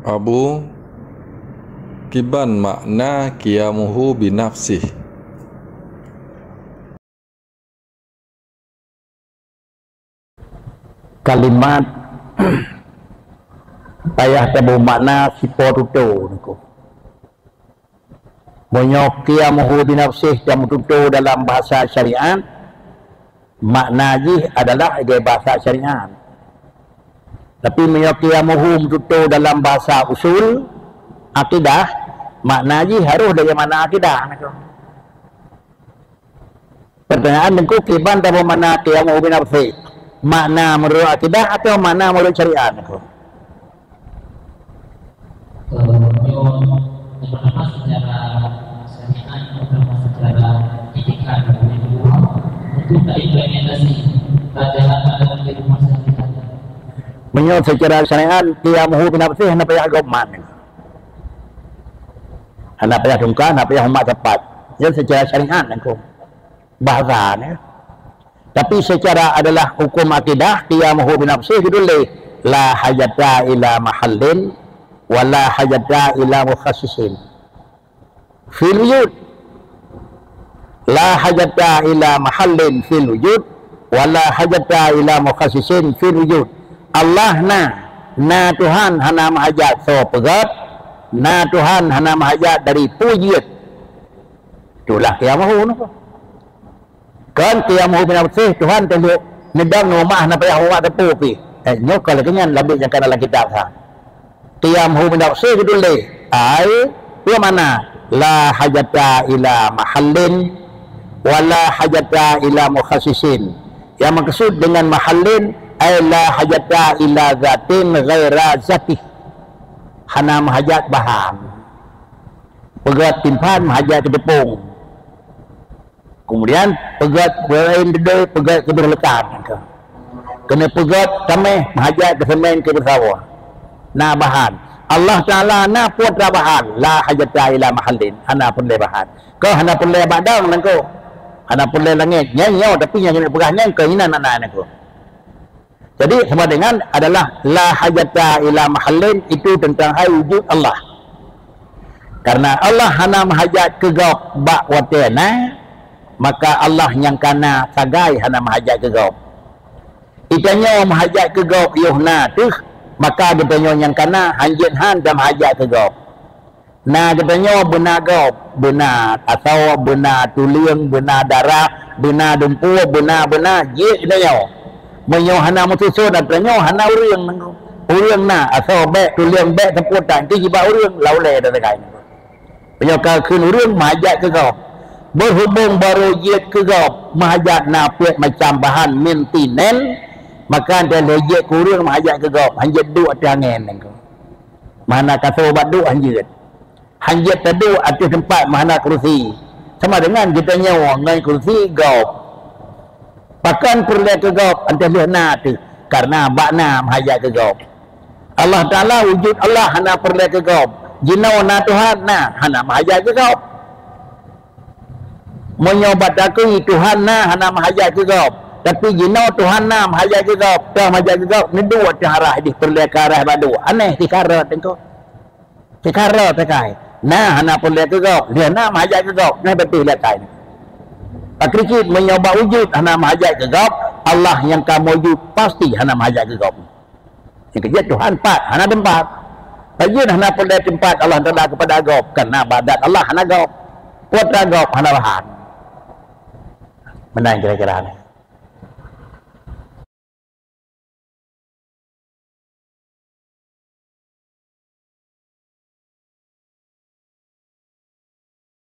Abu Kiban makna qiyamuhu binafsih. Kalimat payah tabu makna sipo tutu niku. Monyo qiyamuhu binafsih jamu tutu dalam bahasa syariat maknanya adalah sebagai bahasa syariat. Tapi monyo qiyamuhu tutu dalam bahasa usul akidah maknanya harus dari mana akidah niku. Pertanyaan niku kiban tabu makna qiyamuhu binafsih. Makna menurut akidah atau makna menurut syariat niku? Pertama secara syariat, pertama secara etika untuk implementasi pada di rumah syariat. Menurut secara syariat qiyamuhu binafsih hana payah agama. Hana payah dungkan, hana payah umat cepat. Jadi secara syariat niku bahasanya. Tapi secara adalah hukum akidah qiyamuhu binafsih ditulis la hajata ila mahallin wala hajata ila mukhassisin fil wujud, la hajata ila mahallin fil wujud wala hajata ila mukhassisin fil wujud. Allah na Tuhan hana mahajat so pegat, na Tuhan hana mahajat dari pujian. Itulah qiyamuhu niku. Kan qiyamuhu binafsih Tuhan teluk nedang rumah na payah rumah tepu pi. Nyok kalau kenyan lebih yang dalam kitab sa. Qiyamuhu binafsih ditulis ai dia mana la hajata ila mahallin wala hajata ila mukhassisin. Yang maksud dengan mahallin ai la hajata ila zatin ghaira zatih. Hana mahajat bahan. Pegat timpan mahajat tepung. Kemudian pegat berain dedai, pegat keberlekan. Kena pegat tameh mahajat kesemen ke bersawah. Nah bahan. Allah Ta'ala na putra bahan. La hajata ila mahallin. Hana pun le bahan. Kau hana pun le badang nangko. Hana pun le langit. Nyanyi tapi yang kena pegahnya keinginan anak nangko. Jadi sama dengan adalah la hajata ila mahallin itu tentang hai wujud Allah. Karena Allah hana mahajat ke gau bak watena. Maka Allah yang kana sagai hana mahajat ke gau. Itanya mahajat ke gau yuhna tuh, maka ditanya yang kana hanjit han dan mahajat ke gau. Nah ditanya benar gau, benar atau benar tuliang, benar darah, benar dumpu, benar je ditanya. Menyo hana mususun atanya hana urang nangko. Urang na atau bek tuliang bek temputan ti jiba urang laule dah tegai. Penyoka keun urang mahajat ke gau. Berhubung baru jid ke gau mahajat nafiat macam bahan mintinen maka dia lejek kurang mahajat ke gau hanjat du atas angin nangko. Mana kata obat du hanjat. Hanjat tedu atas tempat mana kursi. Sama dengan kita nyawa ngai kursi gau. Pakan perlu ke gau antas lehna tu karena bakna mahajat ke gau. Allah Taala wujud Allah hana perlu ke gau. Jinau na Tuhan na hana mahajat ke gau. Menyobat aku Tuhan na hana mahajat ke gau. Tapi jinau Tuhan na mahajat ke gau. Dah mahajat ke gau ni dua arah di perlu ke arah badu. Aneh tikara tengko. Tikara tekai. Nah hana perlu ke gau. Dia na mahajat ke gau. Nah betul lihat kai. Akrikit menyobat wujud hana mahajat ke gau. Allah yang kamu wujud pasti hana mahajat ke gau. Yang kerja Tuhan empat hana tempat. Bagi hana perlu tempat Allah Taala kepada gau. Karena badat Allah hana gau. Putra gau hana bahan. Menang kira-kira ni.